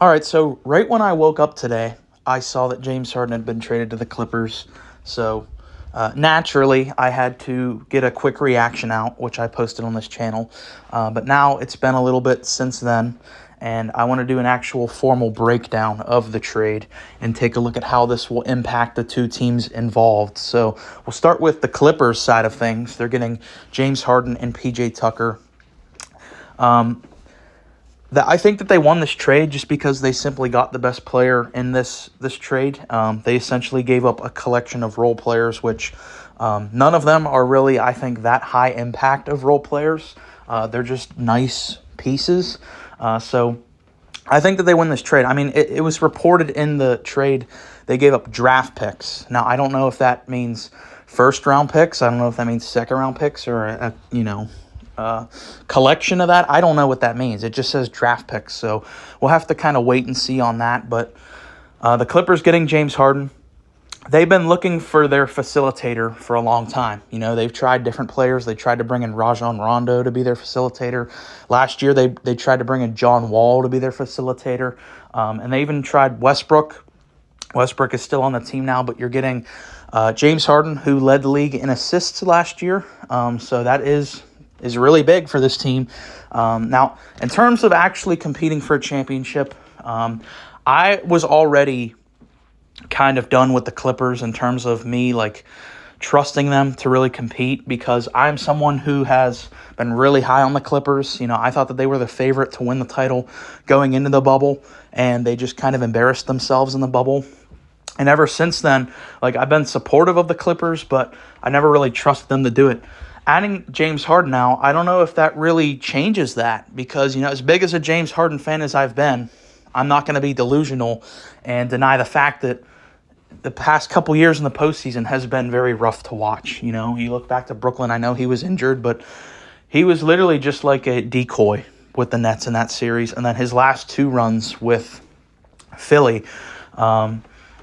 All right, so right when I woke up today, I saw that James Harden had been traded to the Clippers. So naturally, I had to get a quick reaction out, which I posted on this channel. But now it's been a little bit since then, and I want to do an actual formal breakdown of the trade and take a look at how this will impact the two teams involved. So we'll start with the Clippers side of things. They're getting James Harden and PJ Tucker. I think that they won this trade just because they simply got the best player in this trade. They essentially gave up a collection of role players, which none of them are really, I think, that high impact of role players. They're just nice pieces. So I think that they win this trade. I mean, it was reported in the trade they gave up draft picks. Now, I don't know if that means first-round picks. I don't know if that means second-round picks or, collection of that. I don't know what that means. It just says draft picks, so we'll have to kind of wait and see on that. But the Clippers getting James Harden, they've been looking for their facilitator for a long time. You know, they've tried different players. They tried to bring in Rajon Rondo to be their facilitator. Last year, they tried to bring in John Wall to be their facilitator, and they even tried Westbrook. Westbrook is still on the team now, but you're getting James Harden, who led the league in assists last year. So that is really big for this team. Now, in terms of actually competing for a championship, I was already kind of done with the Clippers in terms of me trusting them to really compete, because I'm someone who has been really high on the Clippers. You know, I thought that they were the favorite to win the title going into the bubble, and they just kind of embarrassed themselves in the bubble. And ever since then, I've been supportive of the Clippers, but I never really trusted them to do it. Adding James Harden now, I don't know if that really changes that, because, as big as a James Harden fan as I've been, I'm not going to be delusional and deny the fact that the past couple years in the postseason has been very rough to watch. You look back to Brooklyn, I know he was injured, but he was literally just like a decoy with the Nets in that series. And then his last two runs with Philly,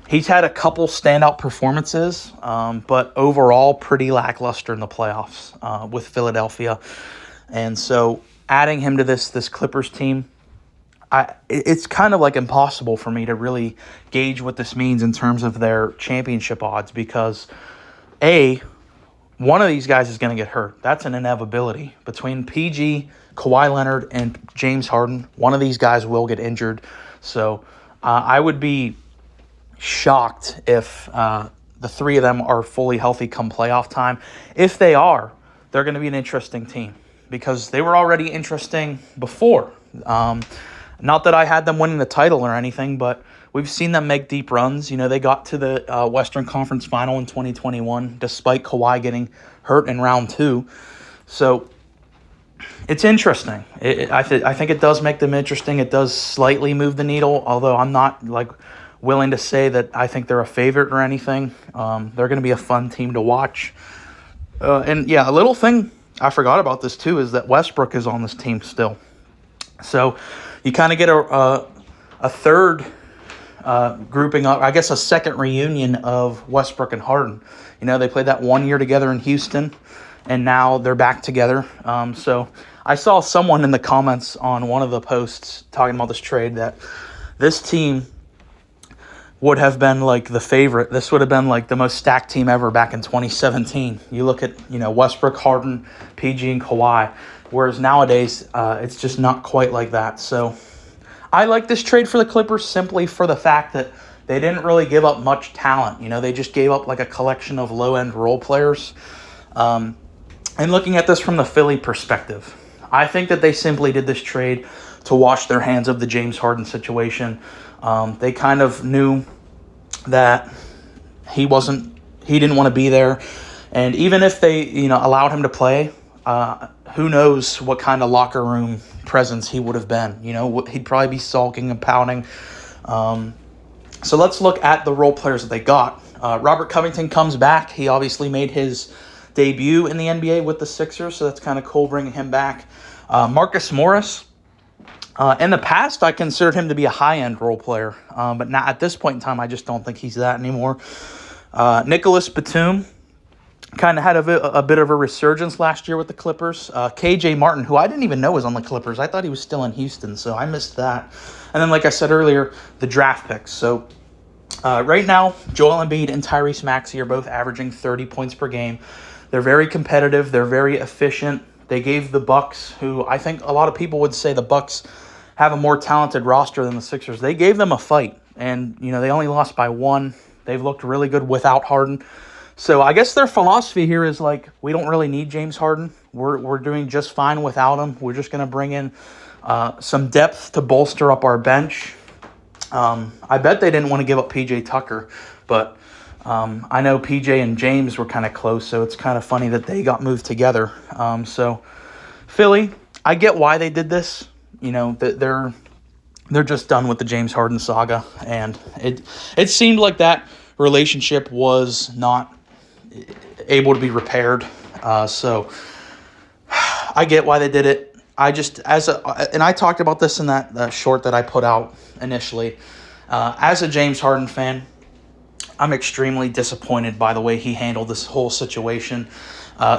he's had a couple standout performances, but overall pretty lackluster in the playoffs with Philadelphia. And so adding him to this Clippers team, it's kind of impossible for me to really gauge what this means in terms of their championship odds, because one of these guys is going to get hurt. That's an inevitability. Between PG, Kawhi Leonard, and James Harden, one of these guys will get injured. So I would be shocked if the three of them are fully healthy come playoff time. If they are, they're going to be an interesting team, because they were already interesting before. Not that I had them winning the title or anything, but we've seen them make deep runs. They got to the Western Conference Final in 2021, despite Kawhi getting hurt in round 2. So it's interesting. I think it does make them interesting. It does slightly move the needle, although I'm not willing to say that I think they're a favorite or anything. They're going to be a fun team to watch. And yeah, a little thing I forgot about this too is that Westbrook is on this team still. So you kind of get a third grouping up, I guess a second reunion of Westbrook and Harden. They played that 1 year together in Houston, and now they're back together. So I saw someone in the comments on one of the posts talking about this trade that this team would have been the favorite. This would have been the most stacked team ever back in 2017. You look at, Westbrook, Harden, PG, and Kawhi, whereas nowadays it's just not quite like that. So I like this trade for the Clippers simply for the fact that they didn't really give up much talent. They just gave up a collection of low-end role players. And looking at this from the Philly perspective, I think that they simply did this trade to wash their hands of the James Harden situation. They kind of knew that he didn't want to be there. And even if they, allowed him to play, who knows what kind of locker room presence he would have been. He'd probably be sulking and pouting. So let's look at the role players that they got. Robert Covington comes back. He obviously made his debut in the NBA with the Sixers, so that's kind of cool bringing him back. Marcus Morris. In the past, I considered him to be a high-end role player, but now at this point in time, I just don't think he's that anymore. Nicholas Batum, kind of had a bit of a resurgence last year with the Clippers. KJ Martin, who I didn't even know was on the Clippers. I thought he was still in Houston, so I missed that. And then, like I said earlier, the draft picks. So right now, Joel Embiid and Tyrese Maxey are both averaging 30 points per game. They're very competitive. They're very efficient. They gave the Bucks, who I think a lot of people would say the Bucks have a more talented roster than the Sixers. They gave them a fight, and they only lost by 1. They've looked really good without Harden. So I guess their philosophy here is like, we don't really need James Harden. We're doing just fine without him. We're just going to bring in some depth to bolster up our bench. I bet they didn't want to give up PJ Tucker, but I know PJ and James were kind of close, so it's kind of funny that they got moved together. So Philly, I get why they did this. They're just done with the James Harden saga, and it seemed like that relationship was not able to be repaired. So I get why they did it. And I talked about this in that short that I put out initially. As a James Harden fan, I'm extremely disappointed by the way he handled this whole situation.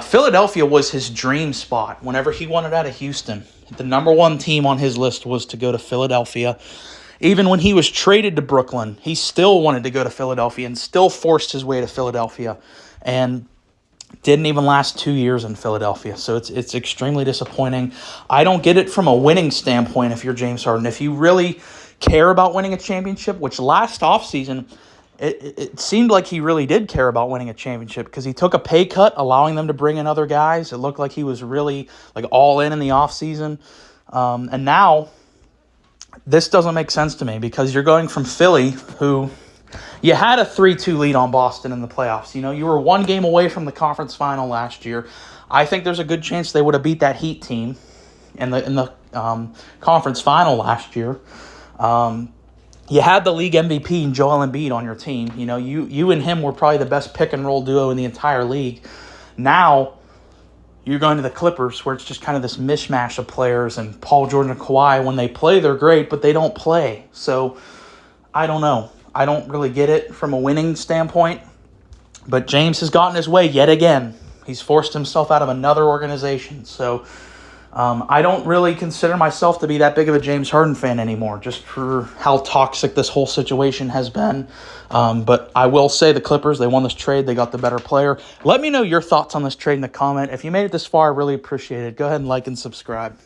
Philadelphia was his dream spot. Whenever he wanted out of Houston, the number one team on his list was to go to Philadelphia. Even when he was traded to Brooklyn, he still wanted to go to Philadelphia and still forced his way to Philadelphia, and didn't even last 2 years in Philadelphia. So it's extremely disappointing. I don't get it from a winning standpoint if you're James Harden. If you really care about winning a championship, which last offseason, it seemed like he really did care about winning a championship, because he took a pay cut, allowing them to bring in other guys. It looked like he was really like all in the offseason. And now this doesn't make sense to me, because you're going from Philly, who you had a 3-2 lead on Boston in the playoffs. You were 1 game away from the conference final last year. I think there's a good chance they would have beat that Heat team in the conference final last year. You had the league MVP in Joel Embiid on your team. You and him were probably the best pick and roll duo in the entire league. Now you're going to the Clippers, where it's just kind of this mishmash of players, and Paul George and Kawhi, when they play, they're great, but they don't play. So I don't know. I don't really get it from a winning standpoint. But James has gotten his way yet again. He's forced himself out of another organization. So I don't really consider myself to be that big of a James Harden fan anymore, just for how toxic this whole situation has been. But I will say the Clippers, they won this trade. They got the better player. Let me know your thoughts on this trade in the comment. If you made it this far, I really appreciate it. Go ahead and like and subscribe.